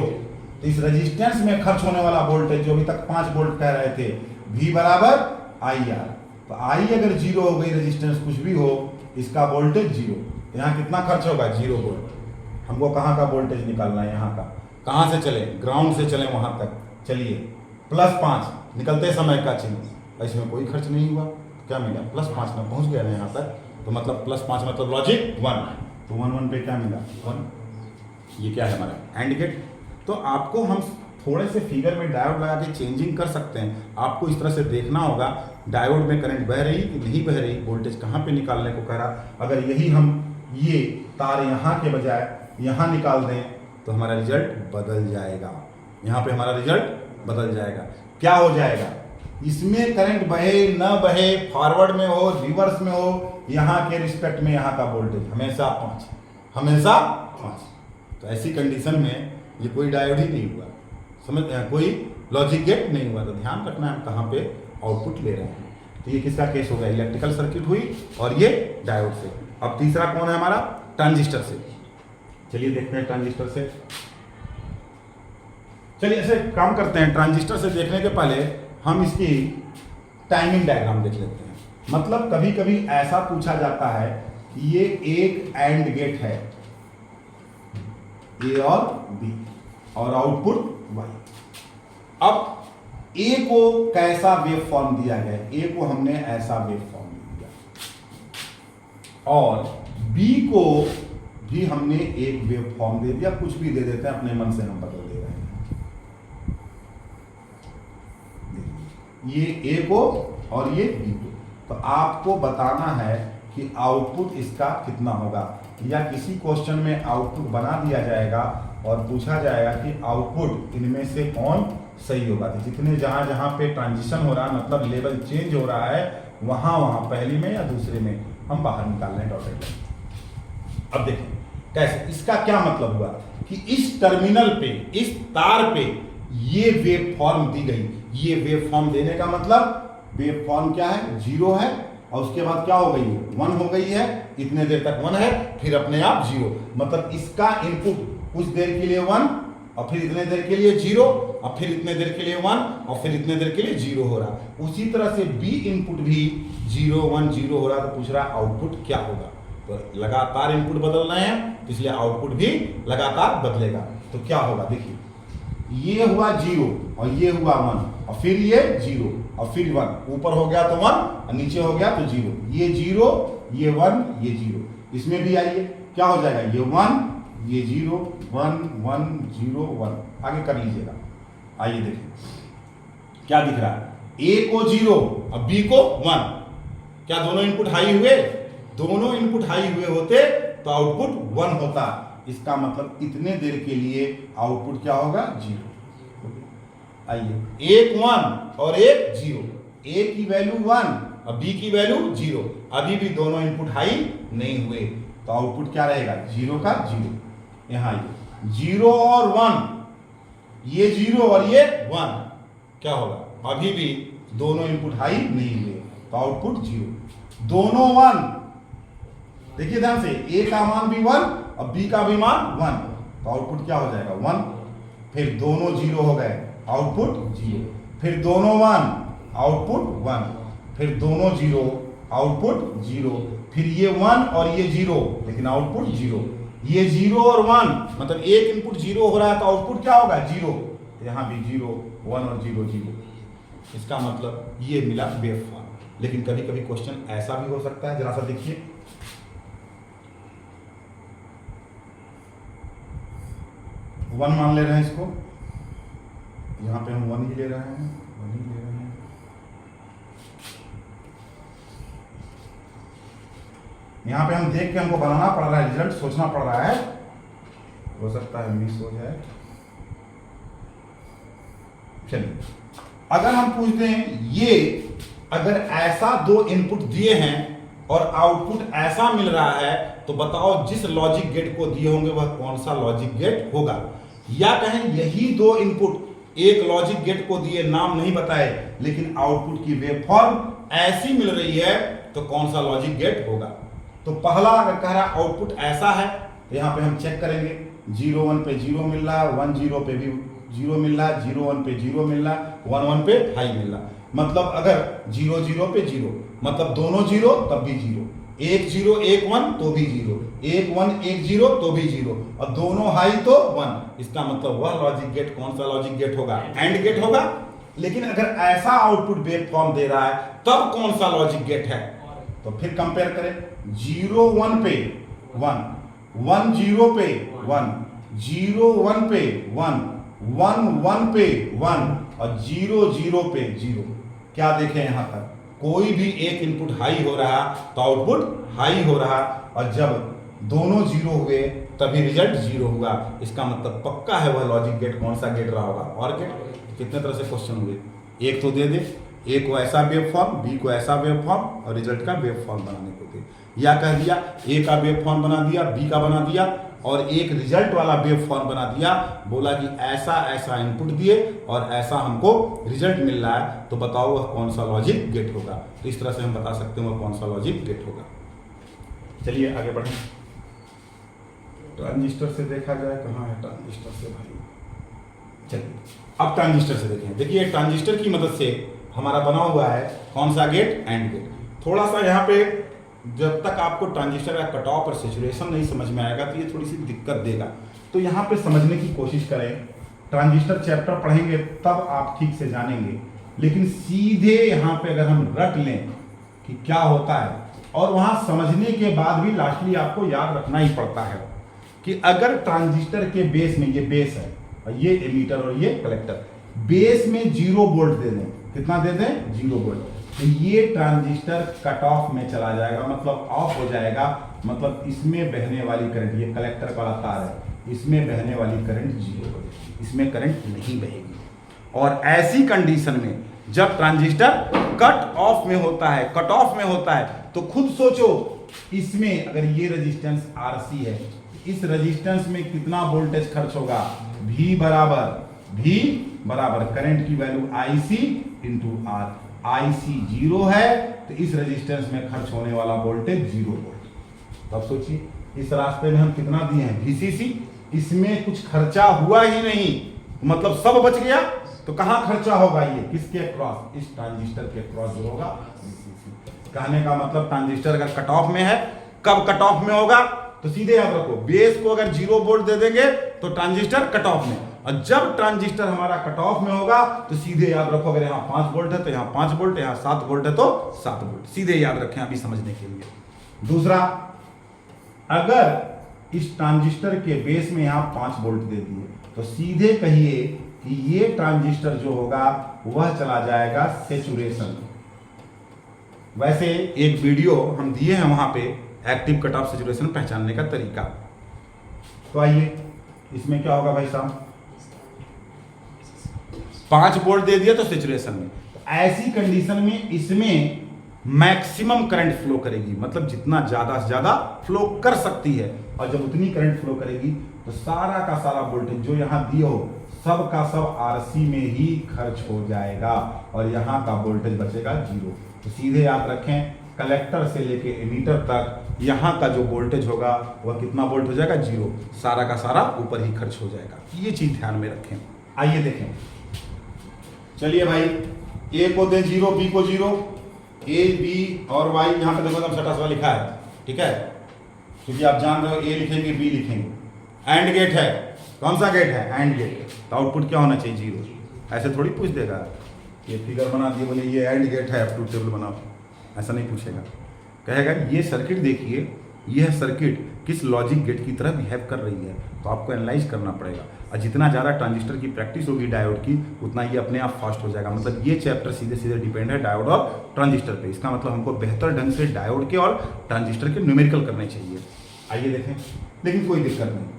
तो इस रेजिस्टेंस में खर्च होने वाला वोल्टेज जो अभी तक 5 वोल्ट कह रहे थे, V बराबर IR। तो I अगर 0 हो गई, रेजिस्टेंस कुछ भी हो, इसका वोल्टेज 0, यहाँ कितना खर्च होगा 0 वोल्ट। हमको कहाँ का वोल्टेज निकालना है, यहाँ का। कहाँ से चले, ग्राउंड से चले वहां तक। चलिए +5 निकलते समय का चिन्ह, इसमें कोई खर्च नहीं हुआ, क्या मिला +5 में पहुंच गया ना यहाँ तक। तो मतलब +5 मतलब लॉजिक 1, तो 1 1 पे क्या मिला 1। ये क्या है हमारा एंड गेट। तो आपको हम थोड़े से फिगर में डायोड लगा के चेंजिंग कर सकते हैं। आपको इस तरह से देखना होगा डायोड में करंट बह रही कि नहीं बह रही, वोल्टेज कहाँ पे निकालने को कह रहा। अगर यही हम ये तार यहाँ के बजाय यहाँ निकाल दें तो हमारा रिजल्ट बदल जाएगा, यहाँ पे हमारा रिजल्ट बदल जाएगा। क्या हो जाएगा, इसमें करंट बहे न बहे, फॉरवर्ड में हो रिवर्स में हो, यहाँ के रिस्पेक्ट में यहाँ का वोल्टेज हमेशा 5, हमेशा 5। तो ऐसी कंडीशन में ये कोई डायोड ही नहीं हुआ, समझ, कोई लॉजिक गेट नहीं हुआ। तो ध्यान रखना है कहाँ पे आउटपुट ले रहे हैं। तो ये किसका केस हो गया, इलेक्ट्रिकल सर्किट हुई और ये डायोड से। अब तीसरा कौन है हमारा, ट्रांजिस्टर से। चलिए देखते हैं ट्रांजिस्टर से। चलिए ऐसे काम करते हैं, ट्रांजिस्टर से देखने के पहले हम इसकी टाइमिंग डायग्राम देख लेते हैं। मतलब कभी कभी ऐसा पूछा जाता है कि ये एक एंड गेट है, ए और बी, और आउटपुट वाई। अब ए को कैसा वेव फॉर्म दिया गया, ए को हमने ऐसा वेव फॉर्म दिया, और बी को भी हमने एक वेव फॉर्म दे दिया। कुछ भी दे देते हैं, अपने मन से हम बदल दे रहे हैं। ये ए को और ये बी को। तो आपको बताना है कि आउटपुट इसका कितना होगा, या किसी क्वेश्चन में आउटपुट बना दिया जाएगा और पूछा जाएगा कि आउटपुट इनमें से कौन सही होगा। तो जितने जहां जहां पे ट्रांजिशन हो रहा है, मतलब लेवल चेंज हो रहा है, वहां पहली में या दूसरे में हम बाहर निकाल रहे हैं डॉटेड लाइन। अब देखें कैसे, इसका क्या मतलब हुआ कि इस टर्मिनल पे, इस तार पे ये वेव फॉर्म दी गई। ये वेव फॉर्म देने का मतलब, वेव फॉर्म क्या है 0 है और उसके बाद क्या हो गई है 1 हो गई है, इतने देर तक 1 है, फिर अपने आप 0। मतलब इसका इनपुट कुछ देर के लिए 1 और फिर इतने देर के लिए 0 और फिर इतने देर के लिए 1 और फिर इतने देर के लिए 0 हो रहा। उसी तरह से बी इनपुट भी 0 1 0 हो रहा। तो पूछ रहा आउटपुट क्या होगा। तो लगातार इनपुट बदल रहे हैं, इसलिए आउटपुट भी लगातार बदलेगा। तो क्या होगा देखिए, ये हुआ 0 और ये हुआ 1 और फिर ये 0 और फिर 1, ऊपर हो गया तो 1 और नीचे हो गया तो 0, ये 0 ये 1 ये 0। इसमें भी आइए क्या हो जाएगा, ये 1 ये 0 1 1 0 1। आगे कर लीजिएगा। आइए देखिए क्या दिख रहा है, ए को 0 और बी को 1। क्या दोनों इनपुट हाई हुए? दोनों इनपुट हाई हुए होते तो आउटपुट 1 होता। इसका मतलब इतने देर के लिए आउटपुट क्या होगा, 0। आइए एक 1 और एक 0, ए की वैल्यू 1 और बी की वैल्यू 0। अभी भी दोनों इनपुट हाई नहीं हुए तो आउटपुट क्या रहेगा, 0 का 0। यहां आइए 0 और 1, ये 0 और ये 1, क्या होगा, अभी भी दोनों इनपुट हाई नहीं हुए तो आउटपुट 0। दोनों 1, देखिए ध्यान से, ए का मान भी 1 और बी का भी मान 1 तो आउटपुट क्या हो जाएगा 1। फिर दोनों 0 हो गए, आउटपुट 0। फिर दोनों 1, आउटपुट 1। फिर दोनों 0, आउटपुट 0। फिर ये 1 और ये 0, लेकिन आउटपुट 0। ये 0 और 1, मतलब एक इनपुट 0 हो रहा है तो आउटपुट क्या होगा, 0। यहां भी 0 1 और 0 0। इसका मतलब ये मिला वेव फॉर्म। लेकिन कभी कभी क्वेश्चन ऐसा भी हो सकता है, जरा सा देखिए, वन मान ले रहे हैं इसको, यहां पे हम 1 ही ले रहे हैं, 1 ही ले रहे हैं। यहां पे हम देख के हमको बनाना पड़ रहा है, रिजल्ट सोचना पड़ रहा है, हो सकता है मिस हो जाए। चलिए अगर हम पूछते हैं, ये अगर ऐसा दो इनपुट दिए हैं और आउटपुट ऐसा मिल रहा है तो बताओ जिस लॉजिक गेट को दिए होंगे वह कौन सा लॉजिक गेट होगा। या कहें यही दो इनपुट एक लॉजिक गेट को दिए, नाम नहीं बताए, लेकिन आउटपुट की वेवफॉर्म ऐसी मिल रही है तो कौन सा लॉजिक गेट होगा। तो पहला अगर कह रहा आउटपुट ऐसा है तो यहां पे हम चेक करेंगे, 0 1 पे 0 मिल रहा है, 1 0 पे भी 0 मिल रहा है, 0 1 पे 0 मिल रहा है, 1 1 पे हाई मिल रहा है। मतलब अगर 0 0 पे 0, मतलब दोनों 0 तब भी 0, 1 0 1 1 तो भी 0, 1 1 1 0 तो भी 0, और दोनों हाई तो 1। इसका मतलब वह लॉजिक गेट कौन सा लॉजिक गेट होगा, एंड गेट होगा। लेकिन अगर ऐसा आउटपुट वेव फॉर्म दे रहा है तब कौन सा लॉजिक गेट है, तो फिर कंपेयर करें, 0 1 पे 1, 1 0 पे 1, 0 1 पे 1, 1 1 पे 1 और 0 0 पे 0। क्या देखें यहां तक, कोई भी एक इनपुट हाई हो रहा तो आउटपुट हाई हो रहा, और जब दोनों 0 हुए तभी रिजल्ट 0 हुआ। इसका मतलब पक्का है वह लॉजिक गेट कौन सा गेट रहा होगा। और गेट कितने तरह से क्वेश्चन हुए, एक तो दे दे, ए को ऐसा वेव फॉर्म, बी को ऐसा वेव फॉर्म और रिजल्ट का वेव फॉर्म बनाने को दे, या कह दिया ए का वेव फॉर्म बना दिया, बी का बना दिया और एक रिजल्ट वाला वेव फॉर्म बना दिया, बोला कि ऐसा ऐसा इनपुट दिए और ऐसा हमको रिजल्ट मिल रहा है, तो बताओ वह कौन सा लॉजिक गेट होगा। तो इस तरह से हम बता सकते हैं वह कौन सा लॉजिक गेट होगा। चलिए आगे बढ़ें। ट्रांजिस्टर से देखा जाए, कहाँ है ट्रांजिस्टर से भाई, चलिए अब ट्रांजिस्टर से देखें। देखिए ट्रांजिस्टर की मदद से हमारा बना हुआ है कौन सा गेट, एंड गेट। थोड़ा सा यहाँ पे जब तक आपको ट्रांजिस्टर का कट ऑफ और सैचुरेशन नहीं समझ में आएगा तो ये थोड़ी सी दिक्कत देगा। तो यहाँ पे समझने की कोशिश करें, ट्रांजिस्टर चैप्टर पढ़ेंगे तब आप ठीक से जानेंगे, लेकिन सीधे यहाँ पे अगर हम रट लें कि क्या होता है, और वहाँ समझने के बाद भी लास्टली आपको याद रखना ही पड़ता है कि अगर ट्रांजिस्टर के बेस में, ये बेस है और ये एमीटर और ये कलेक्टर, बेस में 0 वोल्ट दे दें, कितना दे दें, 0 वोल्ट, तो ये ट्रांजिस्टर कट ऑफ में चला जाएगा, मतलब ऑफ हो जाएगा। मतलब इसमें बहने वाली करंट, ये कलेक्टर वाला तार है, इसमें बहने वाली करंट 0 हो जाएगी, इसमें करंट नहीं बहेगी। और ऐसी कंडीशन में जब ट्रांजिस्टर कट ऑफ में होता है, कट ऑफ में होता है, तो खुद सोचो इसमें अगर ये रेजिस्टेंस RC है, इस रेजिस्टेंस में कितना वोल्टेज खर्च होगा, V बराबर करंट की value IC into R। IC 0 है तो इस रेजिस्टेंस में खर्च होने वाला वोल्टेज 0 वोल्ट। तब सोचिए इस रास्ते में हम कितना दिए हैं, VCC, इसमें कुछ खर्चा हुआ ही नहीं, मतलब सब बच गया। तो कहां खर्चा होगा? ये किसके क्रॉस? इस ट्रांजिस्टर के क्रॉस जो होगा। कहने का मतलब ट्रांजिस्टर अगर कट ऑफ में है, कब कट ऑफ में होगा? तो सीधे याद रखो, बेस को अगर 0 वोल्ट दे देंगे तो ट्रांजिस्टर कट ऑफ में, और जब ट्रांजिस्टर हमारा कट ऑफ में होगा तो सीधे याद रखो, अगर यहाँ 5 वोल्ट है तो यहाँ 5 वोल्ट, यहाँ 7 वोल्ट है तो 7 वोल्ट। सीधे याद रखें अभी समझने के लिए। दूसरा, अगर इस ट्रांजिस्टर के बेस में यहाँ 5 वोल्ट दे दिए तो सीधे कहिए कि ये ट्रांजिस्टर जो होगा वह चला जाएगा सैचुरेशन। वैसे एक वीडियो हम दिए हैं वहां पे, एक्टिव कट ऑफ सैचुरेशन पहचानने का तरीका। तो आइए, इसमें क्या होगा भाई साहब? 5 वोल्ट दे दिया तो सैचुरेशन में। तो ऐसी कंडीशन में इसमें मैक्सिमम करंट फ्लो करेगी, मतलब जितना ज्यादा से ज्यादा फ्लो कर सकती है। और जब उतनी करंट फ्लो करेगी तो सारा का सारा वोल्टेज जो यहां दिया हो सब का सब आरसी में ही खर्च हो जाएगा, और यहां का वोल्टेज बचेगा 0। तो सीधे याद रखें, कलेक्टर से लेके एमीटर तक यहां का जो वोल्टेज होगा वह कितना वोल्ट हो जाएगा? 0। सारा का सारा ऊपर ही खर्च हो जाएगा। ये चीज ध्यान में रखें। आइए देखें, चलिए भाई, ए को दें 0, बी को 0, ए बी और वाई यहां पे देखो सटा सटा लिखा है, ठीक है, क्योंकि आप जान रहे हो ए लिखेंगे बी लिखेंगे। एंड गेट है, कौन सा गेट है? And gate. तो आउटपुट क्या होना चाहिए? 0। ऐसे थोड़ी पूछ देगा, ये फिगर बना दिए बोले ये एंड गेट है, ट्रूथ टेबल बनाओ, ऐसा नहीं पूछेगा। कहेगा ये सर्किट देखिए, यह सर्किट किस लॉजिक गेट की तरह बिहेव कर रही है, तो आपको एनालाइज करना पड़ेगा। और जितना ज़्यादा ट्रांजिस्टर की प्रैक्टिस होगी डायोड की, उतना ये अपने आप फास्ट हो जाएगा। मतलब ये चैप्टर सीधे सीधे डिपेंड है डायोड और ट्रांजिस्टर पे। इसका मतलब हमको बेहतर ढंग से डायोड के और ट्रांजिस्टर के न्यूमेरिकल करने चाहिए। आइए देखें, लेकिन कोई दिक्कत नहीं।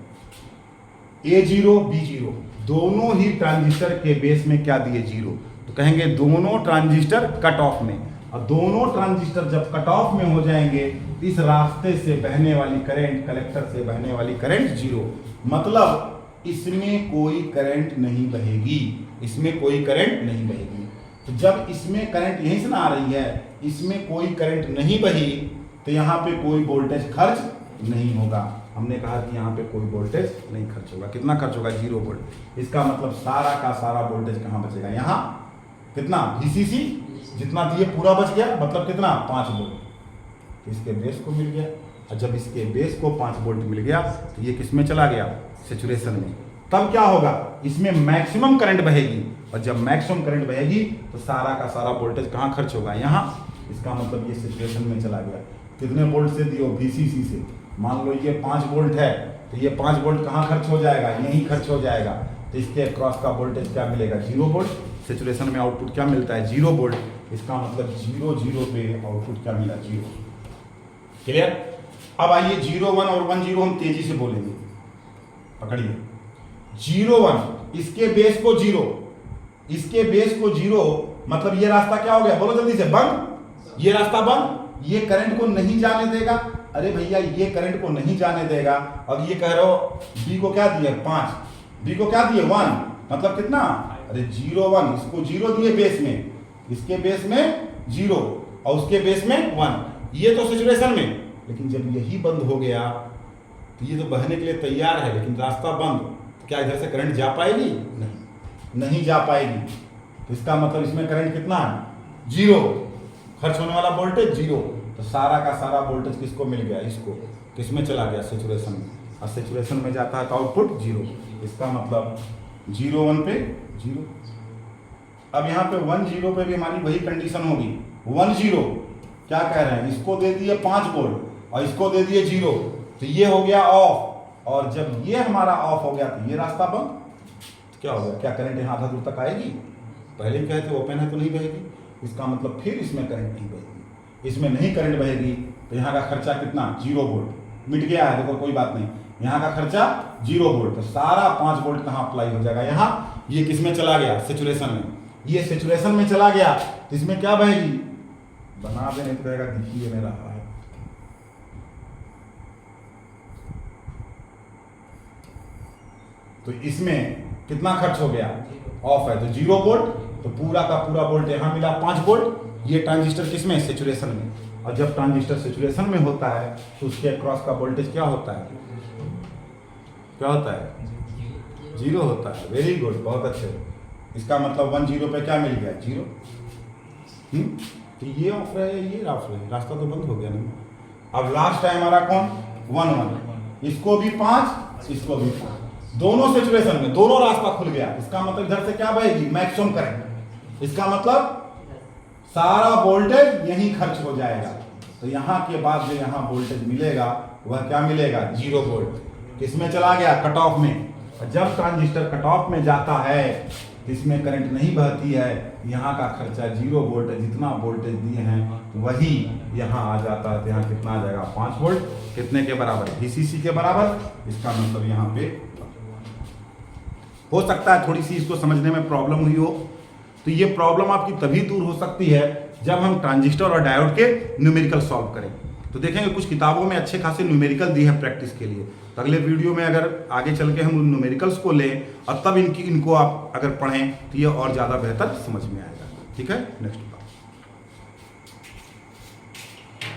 A0 B0 दोनों ही ट्रांजिस्टर के बेस में क्या दिए? 0। तो कहेंगे दोनों ट्रांजिस्टर कट ऑफ में, और दोनों ट्रांजिस्टर जब कट ऑफ में हो जाएंगे इस रास्ते से बहने वाली करंट, कलेक्टर से बहने वाली करंट 0। मतलब इसमें कोई करंट नहीं बहेगी, इसमें कोई करंट नहीं बहेगी। तो जब इसमें करंट यहीं से ना आ रही है, इसमें कोई करंट नहीं बही, तो यहाँ पे कोई वोल्टेज खर्च नहीं होगा। हमने कहा कि यहाँ पे कोई वोल्टेज नहीं खर्च होगा। कितना खर्च होगा? 0 वोल्ट। इसका मतलब सारा का सारा वोल्टेज कहाँ बचेगा? यहाँ कितना? VCC जितना दिए पूरा बच गया, मतलब कितना? 5 वोल्ट। इसके बेस को मिल गया, और जब इसके बेस को 5 वोल्ट मिल गया तो ये किस में चला गया? सैचुरेशन में। तब क्या होगा? इसमें मैक्सिमम करंट बहेगी, और जब मैक्सिमम करंट बहेगी तो सारा का सारा वोल्टेज कहाँ खर्च होगा? यहाँ। इसका मतलब ये सैचुरेशन में चला गया। कितने वोल्ट से दियो? VCC से। मान लो ये 5 वोल्ट है, तो ये 5 वोल्ट कहाँ खर्च हो जाएगा? यहीं खर्च हो जाएगा। तो इसके क्रॉस का वोल्टेज क्या मिलेगा? 0 वोल्ट। सैचुरेशन में आउटपुट क्या मिलता है? 0 वोल्ट। इसका मतलब 0 0 पे आउटपुट क्या मिला? 0। क्लियर? अब आइए 0 1 और 1 0 हम तेजी से बोलेंगे। पकड़िए, 0 1 इसके बेस को 0, इसके बेस को 0, मतलब ये रास्ता क्या हो गया? बोलो जल्दी से, बंद। ये रास्ता बंद, ये करंट को नहीं जाने देगा। अरे भैया ये करंट को नहीं जाने देगा। अब ये कह रहे हो बी को क्या दिए? 5, बी को क्या दिए? 1, मतलब कितना? अरे 0 1, इसको 0 दिए बेस में, इसके बेस में 0 और उसके बेस में 1। ये तो सैचुरेशन में। लेकिन जब यही बंद हो गया तो ये तो बहने के लिए तैयार है, लेकिन रास्ता बंद, तो क्या इधर से करंट जा पाएगी? नहीं जा पाएगी। तो इसका मतलब इसमें करंट कितना है? 0। खर्च होने वाला वोल्टेज 0। तो सारा का सारा वोल्टेज किसको मिल गया? इसको। किसमें चला गया? सैचुरेशन में। और सैचुरेशन में जाता है तो आउटपुट 0। इसका मतलब 0 1 पे 0। अब यहाँ पे 1 0 पे भी हमारी वही कंडीशन होगी। 1 0 क्या कह रहे हैं? इसको दे दिए 5 वोल्ट और इसको दे दिए 0, तो ये हो गया ऑफ। और जब ये हमारा ऑफ हो गया तो ये रास्ता बंद। तो क्या हो गया? क्या करंट यहाँ आधा दूर तक आएगी? पहले ही कहे थे ओपन है तो नहीं बहेगी। इसका मतलब फिर इसमें करंट नहीं बहेगी। इसमें नहीं करंट बहेगी तो यहाँ का खर्चा कितना? 0 वोल्ट। मिट गया है, देखो कोई बात नहीं। यहाँ का खर्चा 0 वोल्ट, तो सारा 5 वोल्ट कहाँ अप्लाई हो जाएगा? यहाँ। ये किस में चला गया? सैचुरेशन में। ये सैचुरेशन में चला गया तो इसमें क्या बहेगी? बना देने तो रहेगा, दिखिए मेरा है। तो इसमें कितना खर्च हो गया? ऑफ है तो 0 वोल्ट, तो पूरा का पूरा वोल्ट यहाँ मिला 5 वोल्ट। ये ट्रांजिस्टर किस में? सैचुरेशन में। और जब ट्रांजिस्टर सैचुरेशन में होता है तो उसके अक्रॉस का वोल्टेज क्या होता है? क्या होता है? जीरो होता है। वेरी गुड, बहुत अच्छे। इसका मतलब 1 0 पे क्या मिल गया? जीरो। तो ये ऑफ रहे, ये ऑफ रहे, रास्ता तो बंद हो गया ना। अब लास्ट टाइम हमारा कौन? 1 1, इसको भी 5, इसको भी 5, दोनों सिचुएशन में दोनों रास्ता खुल गया। इसका मतलब इधर से क्या बहेगी? Maximum current. इसका मतलब सारा वोल्टेज यहीं खर्च हो जाएगा। तो यहां के बाद जो यहां वोल्टेज मिलेगा वह क्या मिलेगा? 0 वोल्ट। किसमें चला गया? कट ऑफ में। और जब ट्रांजिस्टर कट ऑफ में जाता है इसमें करंट नहीं बहती है, यहाँ का खर्चा 0 वोल्ट है। जितना वोल्टेज दिए हैं वही यहाँ आ जाता है। तो यहाँ कितना आ जाएगा? 5 वोल्ट। कितने के बराबर? VCC के बराबर। इसका मतलब यहाँ पे हो सकता है थोड़ी सी इसको समझने में प्रॉब्लम हुई हो। तो ये प्रॉब्लम आपकी तभी दूर हो सकती है जब हम ट्रांजिस्टर और डायोड के न्यूमेरिकल सॉल्व करें। तो देखेंगे कुछ किताबों में अच्छे खासे न्यूमेरिकल दी है प्रैक्टिस के लिए। तो अगले वीडियो में अगर आगे चल के हम उन न्यूमेरिकल्स को लें और तब इनको आप अगर पढ़ें तो ये और ज़्यादा बेहतर समझ में आएगा। ठीक है, नेक्स्ट।